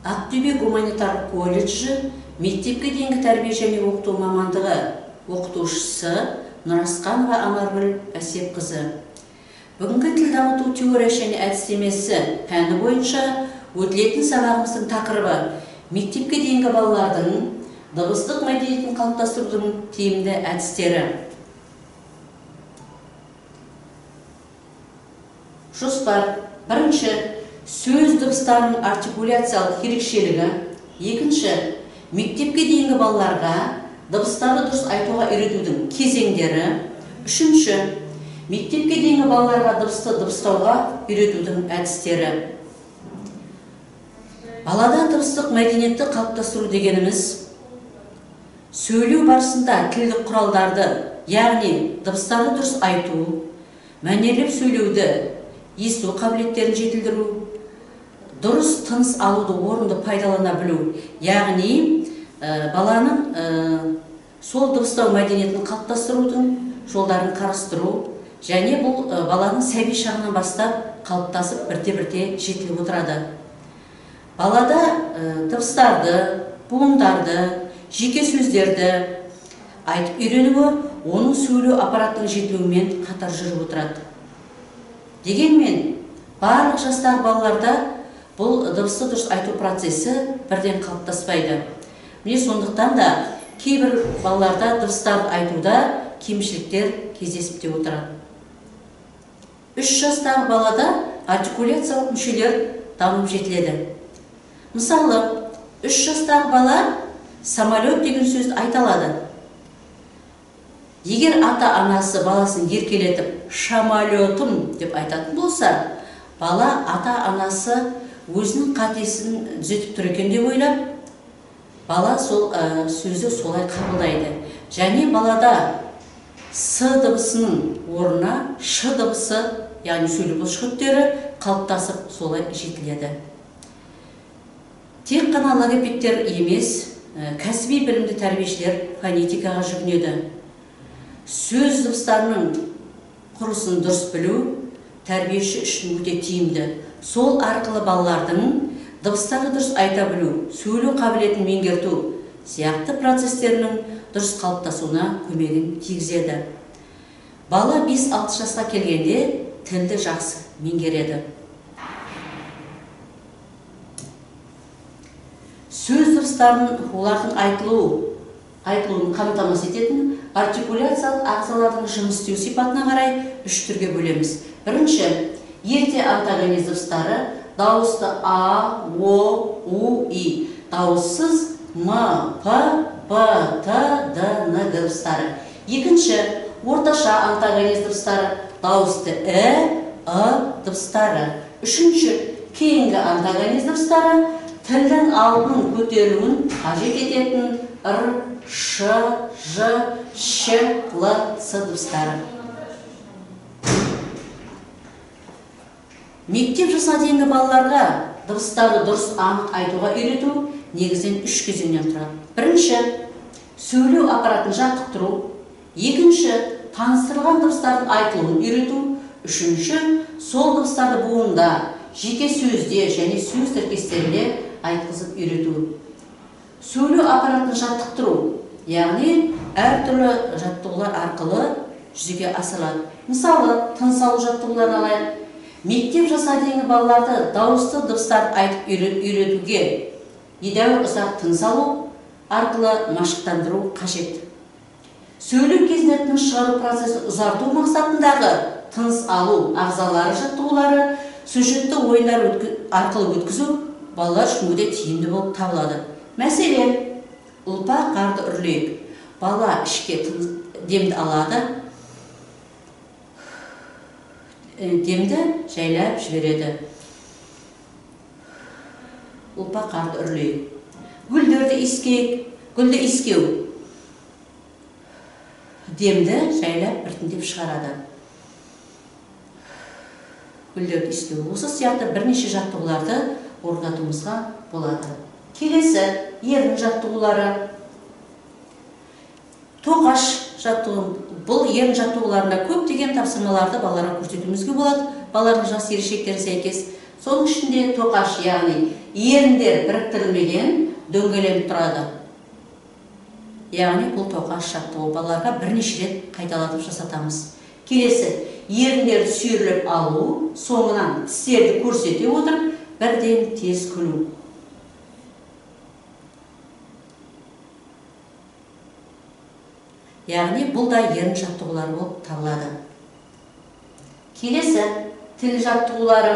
Ақтөбе гуманитарлық колледжі мектепке дейінгі тәрбие және оқыту мамандығы оқытушысы Нұрасқанова Анаргүл Әсепқызы. Бүгінгі тіл дамыту теория және әдістемесі пәні бойынша өтілетін сабағымыздың тақырыбы мектепке дейінгі балалардың дыбыстық мәдениетін қалыптастырудың тиімді әдістері. Жоспар. Бірінші, сөз дыбыстарының артикуляциялық ерекшелігі. Екінші, мектепке дейінгі балаларға дыбыстарды дұрыс айтуға үйретудің кезеңдері. Үшінші, мектепке дейінгі балаларға дыбысты дыбыстауға үйретудің әдістері. Балада дыбыстық мәдениетті қалыптастыру дегеніміз сөйлеу барысында тілдік құралдарды, яғни дыбыстарды дұрыс айту, мәнерлеп сөйлеуді, есту қабілеттерін жетілдіру, дұрыс тыныс алуды орынды пайдалана білу, яғни баланың сол дыбыстау мәдениетін қалыптастырудың жолдарын қарастыру, және бұл баланың сәби шағынан бастап қалыптасып бірте-бірте жетіліп отырады. Балада дыбыстарды, буындарды, жеке сөздерді айтып үйренуі оның сөйлеу аппараттың жетілуімен қатар жүріп отырады. Дегенмен, барлық жастағы балаларда бұл дыбысты дұрыс айту процесі бірден қалыптаспайды. Міне сондықтан да кейбір балаларда дыбыстарды айтуда кемшіліктер кездесіп те отырады. 3 жастағы балада артикуляциялық мүшелер дамып жетіледі. Мысалы, 3 жастағы бала самолет деген сөзді айта алады. Егер ата-анасы баласын еркелетіп шамалетым деп айтатын болса, бала ата-анасы өзінің қатесін түзетіп тұр екен деп ойлап, бала сол сөзді солай қабылдайды. Және балада с дыбысының орнына ш дыбысы, яғни сөйлеу бұлшықеттері қалыптасып солай жетіледі. Тек қана логопедтер емес, кәсіби білімді тәрбиешілер фонетикаға жүгінеді. Сөз дыбыстарының құрысын дұрыс білу тәрбиеші үшін өте тиімді. Сол арқылы балалардың дыбыстарды дұрыс айта білу, сөйлеу қабілетін меңгерту сияқты процестерінің дұрыс қалыптасуына көмегін тигізеді. Бала 5-6 жасқа келгенде тілді жақсы меңгереді. Сөз дыбыстарын олардың айтылуын қамтамасыз ететін артикуляциялық ағзалардың жұмыс істеу сипатына қарай 3 түрге бөлеміз. Бірінші, ерте антагониз дыбыстары, дауысты а, о, у, и, дауыссыз м, п, п, т, д, н дыбыстары. Екінші, орташа антагониз дыбыстары, дауысты дыбыстары. Үшінші, кейінгі антагониз дыбыстары, тілдің алдының көтерілуін қажет ететін р, ш, ж, ш, л, с дыбыстары. Мектеп жасына дейінгі балаларға дыбыстарды дұрыс анық айтуға үйрету негізінен 3 кезеңнен тұрады. Бірінші, сөйлеу аппаратын жаттықтыру. Екінші, таныстырылған дыбыстардың айтылуын үйрету. Үшінші, сол дыбыстарды буында, жеке сөзде және сөз тіркестерінде айтқызып үйрету. Сөйлеу аппаратын жаттықтыру, яғни әртүрлі жаттығулар арқылы жүзеге асырылады. Мысалы, тыныс алу жаттығуларын алайық. Мектеп жасына дейінгі балаларды дауысты дыбыстарды айтып үйретуге едәуір ұзақ тыныс алу арқылы машықтандыру қажет. Сөйлеу кезінде тыныс шығару процесін ұзарту мақсатындағы тыныс алу ағзалары жаттығулары сюжетті ойындар арқылы өткізу балалар үшін өте тиімді болып табылады. Мәселен, ұлпа қарды үрлейік. Бала ішке демді алады, демді жайлап жібереді. Ұлпа қарды үрлейік. Гүлдерді искейік, гүлді искеу. Демді жайлап біртіндеп шығарады. Гүлдерді искеу. Осы сияқты бірнеше жаттығуларды орындатуымызға болады. Келесі, ерін жаттығулары. Тоқаш жаттығу. Бұл ерін жаттығуларында көптеген тапсырмаларды балаларға көрсетуімізге болады. Балалардың жас ерекшеліктеріне сәйкес. Соның ішінде тоқаш, яғни еріндер біріктірілмеген дөңгеленіп тұрады. Яғни бұл тоқаш жаттығу балаларға бірнеше рет қайталатып жасатамыз. Келесі, еріндерді сүйіріліп алу, соңынан тістерді көрсете отырып, бірден тез күлу. Яғни бұл да ерін жаттығулары болып табылады. Келесі, тіл жаттығулары.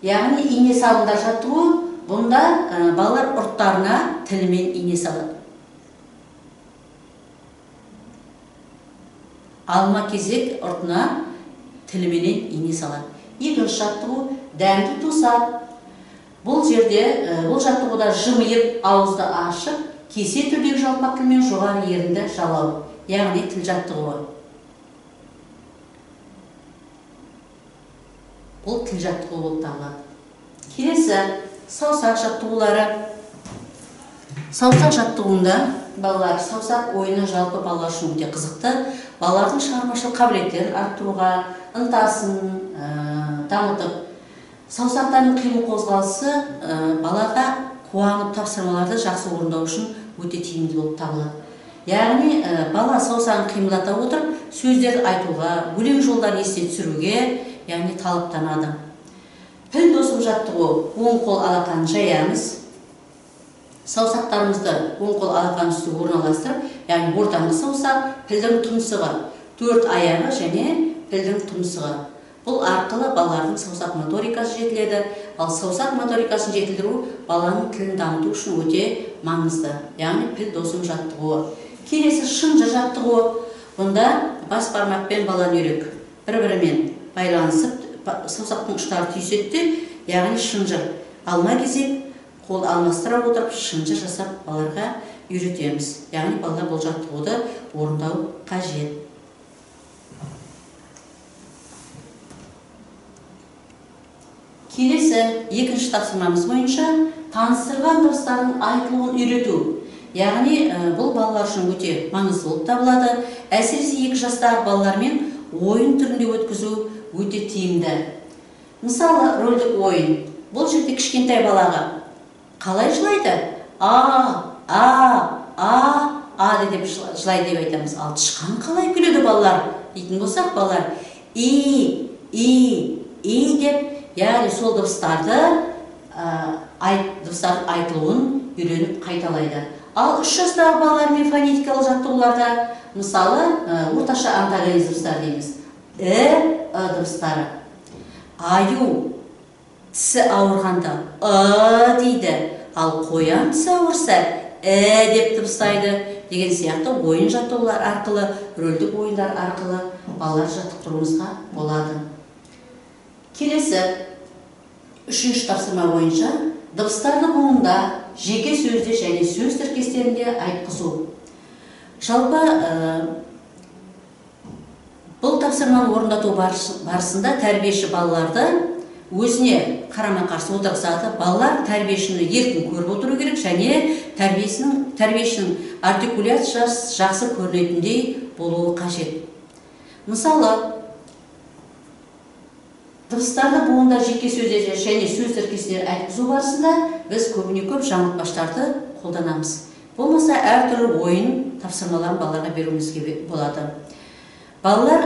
Яғни ине салымдар жаттығу, бұнда балалар ұрттарына тілімен ине салады. Алма кезек ұртына тіліменен ине салады. Екінші жаттығу дәмді тосап. Бұл жаттығуда жымиып, ауызды ашып, кесе түрдегі жалпақ тілмен жоғары ерінді жалау. Яғни тіл жаттығуы. Бұл тіл жаттығуы болып табылады. Келесі, саусақ жаттығулары. Саусақ жаттығуында балалар саусақ ойыны жалпы балалар үшін өте қызықты. Балалардың шығармашылық қабілеттерін арттыруға, ынтасын дамытып, саусақтардың қимыл қозғалысы балаға қуанып тапсырмаларды жақсы орындау үшін өте тиімді болып табылады. Яғни бала саусағын қимылдата отырып, сөздерді айтуға, өлең жолдарын есте түсіруге, яғни талаптанады. Піл досым жаттығу, оң қол алақанын жаямыз. Саусақтарымызды оң қол алақанның үстіне орналастырып, яғни ортаңғы саусақ, пілдің тұмсығы, төрт аяғы және пілдің тұмсығы. Бұл арқылы балалардың саусақ моторикасы жетіледі, ал саусақ моторикасын жетілдіру баланың тілін дамыту үшін өте маңызды. Яғни піл досым жаттығуы. Келесі шынжыр жаттығуы. Бұнда бас бармақпен баланы үйрек бір-бірімен байланысып, саусақтың ұштары түйіседі, яғни шынжыр. Алма кезек қол алмастыра отырып, шынжыр жасап балаларға үйретеміз. Яғни балалар бұл жаттығуды орындау қажет. Келесі, екінші тапсырмамыз бойынша таныстырған дыбыстардың айтылуын үйрету. Яғни бұл балалар үшін өте маңызды болып табылады. Әсіресе 2 жастағы балалармен ойын түрінде өткізу өте тиімді. Мысалы, рөлдік ойын. Бұл жерде кішкентай балаға қалай жылайды? Деп жылайды деп айтамыз. Ал тышқан қалай күледі балалар? Дейтін болсақ, балалар деп, яғни сол дыбыстардың айтылуын үйреніп қайталайды. Ал 3 жастағы балалармен фонетикалық жаттығуларда, мысалы, орташа антагонист дыбыстар дейміз. Дыбыстары. Аю, тісі ауырғанда дейді, ал қоян тісі ауырса деп дыбыстайды деген сияқты ойын жаттығулар арқылы, рөлдік ойындар арқылы балалар жаттықтыруымызға болады. Келесі, 3-ші тапсырма бойынша дыбыстарды буында, жеке сөзде және сөз тіркестерінде айтқызу. Жалпы бұл тапсырманы орындату барысында тәрбиеші балаларды өзіне қарама-қарсы отырғызады. Балалар тәрбиешіні еркін көріп отыру керек және тәрбиешінің артикуляциясы жақсы көрінетіндей болуы қажет. Мысалы, дыбыстарды буында, жеке сөзде және сөз тіркестеріне айтқызу барысында біз көбіне көп жаңылтпаштарды қолданамыз. Болмаса әртүрлі ойын тапсырмаларын балаларға беруімізге болады. Балалар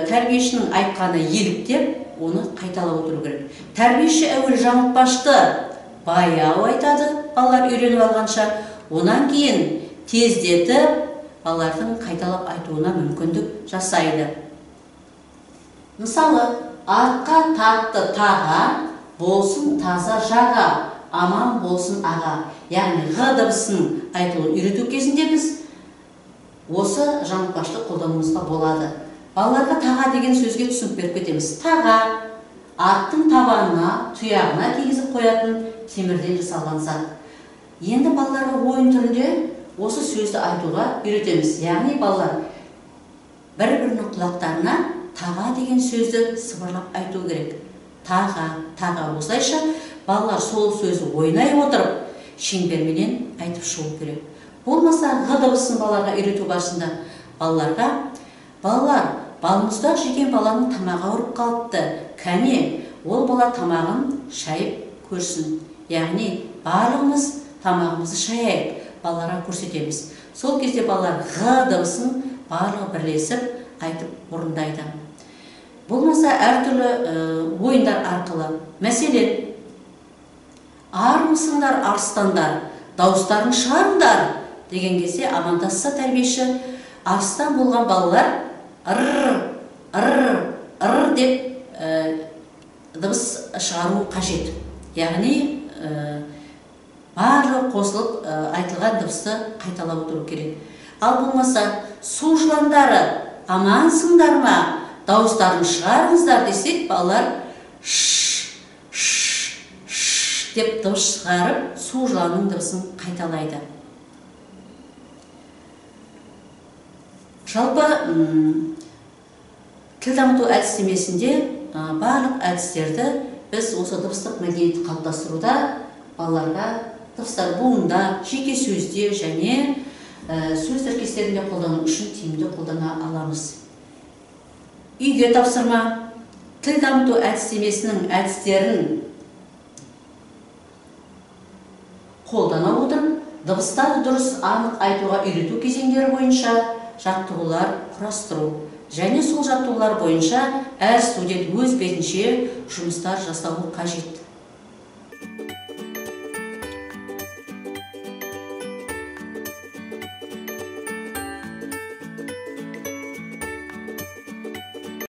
тәрбиешінің айтқаны еліктеп, оны қайталап отыру керек. Тәрбиеші әуелі жаңылтпашты баяу айтады, балалар үйреніп алғанша, онан кейін тездетіп, балалардың қайталап айтуына мүмкіндік жасайды. Мысалы, атқа татты таға, болсын таза жаға, аман болсын аға. Яғни ғ дыбысын айтылуын үйрету кезінде біз осы жаңылтпашты қолдануымызға болады. Балаларға таға деген сөзге түсінік беріп кетеміз. Таға, аттың табанына, тұяғына кигізіп қоятын темірден жасалған зат. Енді балаларға ойын түрінде осы сөзді айтуға үйретеміз. Яғни балалар бір-бірінің құлақтарына таға деген сөзді сыбырлап айту керек. Таға. Осылайша балалар сол сөзді ойнай отырып, шеңберменен айтып шығу керек. Болмаса, ғ дыбысын балаларға үйрету барысында балалар, балмұздақ жеген баланың тамағы ауырып қалыпты. Кәне, ол бала тамағын шайып көрсін. яғни барлығымыз тамағымызды шаяйық, балаларға көрсетеміз. Сол кезде балалар ғ дыбысын барлығы бірлесіп айтып орындайды. Болмаса әртүрлі ойындар арқылы. Мәселен, армысыңдар арыстандар, дауыстарын шығарыңдар деген кезде амандасса тәрбиеші, арыстан болған балалар ыр деп дыбыс шығару қажет. Яғни барлығы қосылып айтылған дыбысты қайталап отыру керек. Ал болмаса, су жыландары амансыңдар ма, дауыстарын шығарыңыздар десек, балалар деп дыбыс шығарып, су жыланның дыбысын қайталайды. Жалпы тіл дамыту әдістемесінде барлық әдістерді біз осы дыбыстық мәдениетті қалыптастыруда балаларға дыбыстар буында, жеке сөзде және сөз тіркестерінде қолдану үшін тиімді қолдана аламыз. Үйге тапсырма, тіл дамыту әдістемесінің әдістерін қолдана отырып, дыбыстарды дұрыс анық айтуға үйрету кезеңдері бойынша жаттығулар құрастыру және сол жаттығулар бойынша әр студент өз бетінше жұмыстар жасауы қажет.